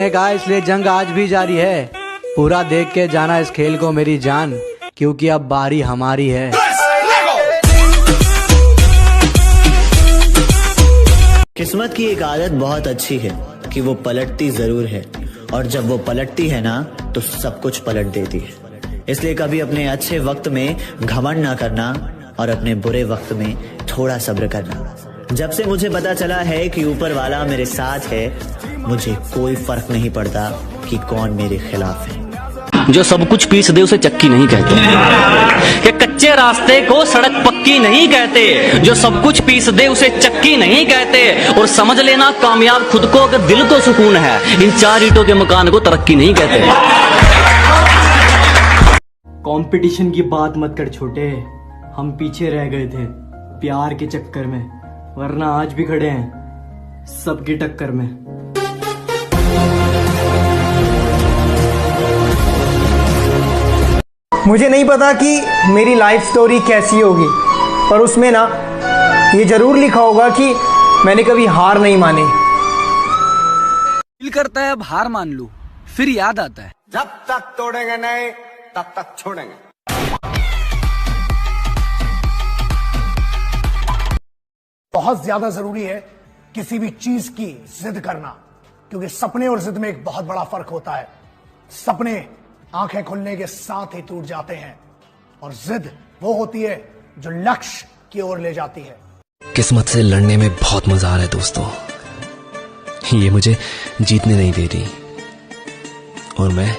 ने कहा इसलिए जंग आज भी जारी है। पूरा देख के जाना इस खेल को मेरी जान, क्योंकि अब बारी हमारी है। किस्मत की एक आदत बहुत अच्छी है कि वो पलटती जरूर है, और जब वो पलटती है ना तो सब कुछ पलट देती है। इसलिए कभी अपने अच्छे वक्त में घमंड ना करना और अपने बुरे वक्त में थोड़ा सब्र करना। जब से मुझे पता चला है कि ऊपर वाला मेरे साथ है, मुझे कोई फर्क नहीं पड़ता कि कौन मेरे खिलाफ है। जो सब कुछ पीस दे उसे चक्की नहीं कहते, कि कच्चे रास्ते को सड़क पक्की नहीं कहते। जो सब कुछ पीस दे उसे चक्की नहीं कहते। और समझ लेना कामयाब खुद को अगर दिल को सुकून है, इन 4 ईंटों के मकान को तरक्की नहीं कहते। कंपटीशन की बात मत कर छोटे, हम पीछे रह गए थे प्यार के चक्कर में, वरना आज भी खड़े हैं सबकी टक्कर में। मुझे नहीं पता कि मेरी लाइफ स्टोरी कैसी होगी, पर उसमें ना ये जरूर लिखा होगा कि मैंने कभी हार नहीं मानी। दिल करता है अब हार मान लूं, फिर याद आता है जब तक तोड़ेंगे नहीं तब तक छोड़ेंगे। बहुत ज्यादा जरूरी है किसी भी चीज की जिद करना, क्योंकि सपने और जिद में एक बहुत बड़ा फर्क होता है। सपने आंखें खुलने के साथ ही टूट जाते हैं, और जिद वो होती है जो लक्ष्य की ओर ले जाती है। किस्मत से लड़ने में बहुत मजा आ रहा है दोस्तों, ये मुझे जीतने नहीं दे रही, और मैं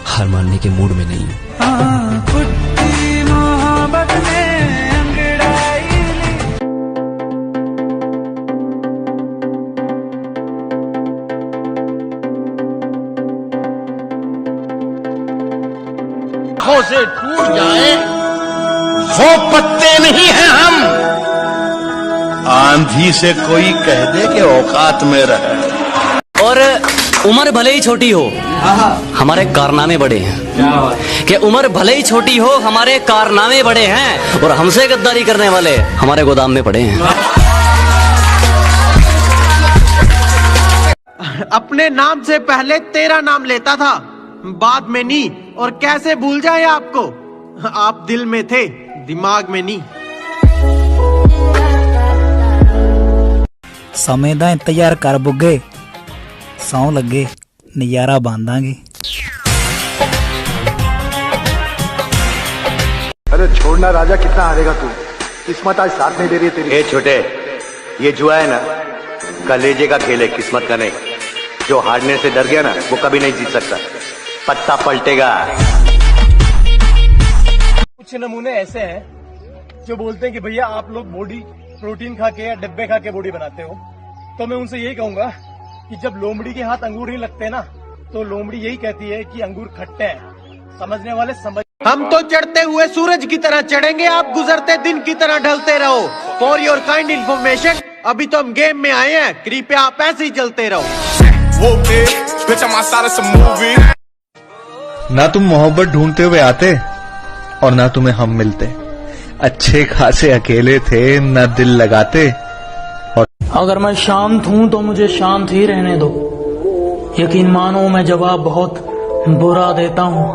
हार मानने के मूड में नहीं हूं। से टूट जाए वो पत्ते नहीं हैं हम। आंधी से कोई कह दे कि औकात में रहे। और उम्र भले ही छोटी हो, हमारे कारनामे बड़े हैं। कि उम्र भले ही छोटी हो, हमारे कारनामे बड़े हैं, और हमसे गद्दारी करने वाले हमारे गोदाम में पड़े हैं। अपने नाम से पहले तेरा नाम लेता था, बाद में नहीं। और कैसे भूल जाए आपको, आप दिल में थे दिमाग में नहीं। समय ਦਾ ਇੰਤਜ਼ਾਰ ਕਰ ਬੁੱਗੇ, ਸੌਂ ਲੱਗੇ ਨਜ਼ਾਰਾ ਬਾਂਦਾਂਗੇ। अरे छोड़ना राजा, कितना हारेगा तू? किस्मत आज साथ नहीं दे रही है तेरी। ए छोटे, ये जुआ है ना, कलेजे का खेल है, किस्मत का नहीं। जो हारने से डर गया ना, वो कभी नहीं जीत सकता, पत्ता पलटेगा। कुछ नमूने ऐसे हैं जो बोलते हैं कि भैया आप लोग बॉडी प्रोटीन खा के या डिब्बे खा के बॉडी बनाते हो, तो मैं उनसे यही कहूंगा कि जब लोमड़ी के हाथ अंगूर नहीं लगते ना, तो लोमड़ी यही कहती है कि अंगूर खट्टे हैं। समझने वाले समझ। हम तो चढ़ते हुए सूरज की तरह चढ़ेंगे, आप गुजरते दिन की तरह ढलते रहो। फॉर योर काइंड इन्फॉर्मेशन, अभी तो हम गेम में आए हैं, कृपया आप ऐसे ही चलते रहो। ना तुम मोहब्बत ढूंढते हुए आते और ना तुम्हें हम मिलते। अच्छे खासे अकेले थे, ना दिल लगाते। और अगर मैं शांत हूं तो मुझे शांत ही रहने दो। यकीन मानो मैं जवाब बहुत बुरा देता हूं,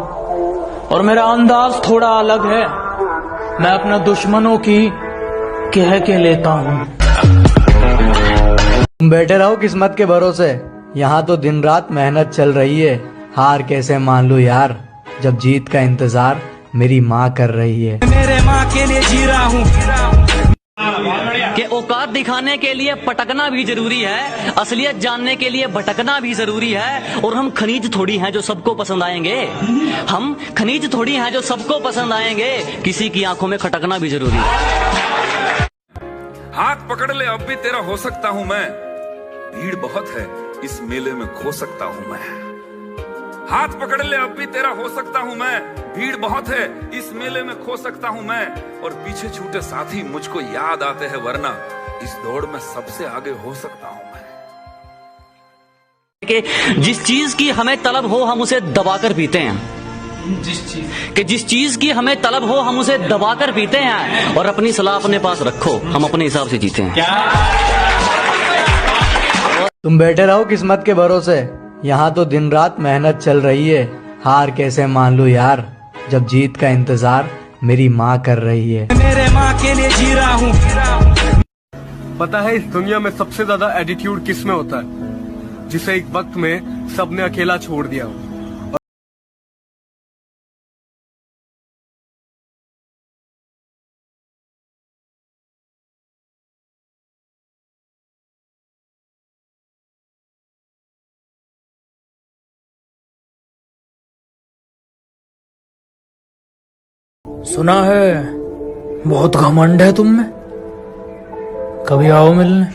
और मेरा अंदाज थोड़ा अलग है। मैं अपने दुश्मनों की कह के लेता हूं। तुम बैठे रहो किस्मत के भरोसे, यहाँ तो दिन रात मेहनत चल रही है। हार कैसे मान लूं यार, जब जीत का इंतजार मेरी माँ कर रही है। मेरे माँ के लिए जी रहा हूँ। कि औकात दिखाने के लिए पटकना भी जरूरी है, असलियत जानने के लिए भटकना भी जरूरी है। और हम खनीज थोड़ी हैं जो सबको पसंद आएंगे, हम खनीज थोड़ी हैं जो सबको पसंद आएंगे। किसी की आंखों में खटकना भी जरूरी है। हाथ पकड़ ले अब भी तेरा हो सकता हूँ मैं, भीड़ बहुत है इस मेले में खो सकता हूँ मैं। हाथ पकड़ ले अब भी तेरा हो सकता हूँ मैं, भीड़ बहुत है इस मेले में खो सकता हूँ मैं। और पीछे छूटे साथी मुझको याद आते हैं, वरना इस दौड़ में सबसे आगे हो सकता हूँ मैं। कि जिस चीज की हमें तलब हो हम उसे दबाकर पीते हैं। जिस चीज की हमें तलब हो हम उसे दबाकर पीते हैं। और अपनी सलाह अपने पास रखो, हम अपने हिसाब से जीते हैं। तुम बैठे रहो किस्मत के भरोसे, यहाँ तो दिन रात मेहनत चल रही है, हार कैसे मान लूं यार, जब जीत का इंतजार मेरी माँ कर रही है। मेरे माँ के लिए जी रहा हूँ। पता है इस दुनिया में सबसे ज्यादा एटीट्यूड किस में होता है? जिसे एक वक्त में सबने अकेला छोड़ दिया हो। सुना है बहुत घमंड है तुम में, कभी आओ मिलने।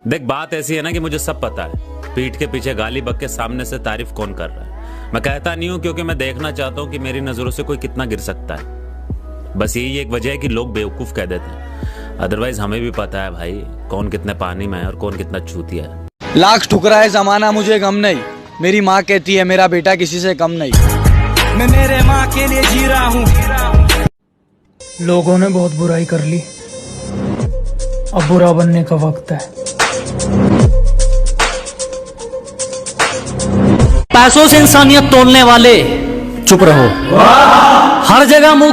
देख बात ऐसी है ना कि मुझे सब पता है, पीठ के पीछे गाली बक के सामने से तारीफ कौन कर रहा है। मैं कहता नहीं हूं क्योंकि मैं देखना चाहता हूं कि मेरी नजरों से कोई कितना गिर सकता है। बस यही एक वजह है कि लोग बेवकूफ कह देते हैं, अदरवाइज हमें भी पता है भाई कौन कितने पानी में है और कौन कितना चूतिया है। लाख ठुकराए जमाना मुझे गम नहीं, मेरी माँ कहती है मेरा बेटा किसी से कम नहीं। मैं मेरे माँ के लिए जी रहा हूँ। लोगों ने बहुत बुराई कर ली, अब बुरा बनने का वक्त है। पैसों से इंसानियत तोड़ने वाले चुप रहो, हर जगह मुंह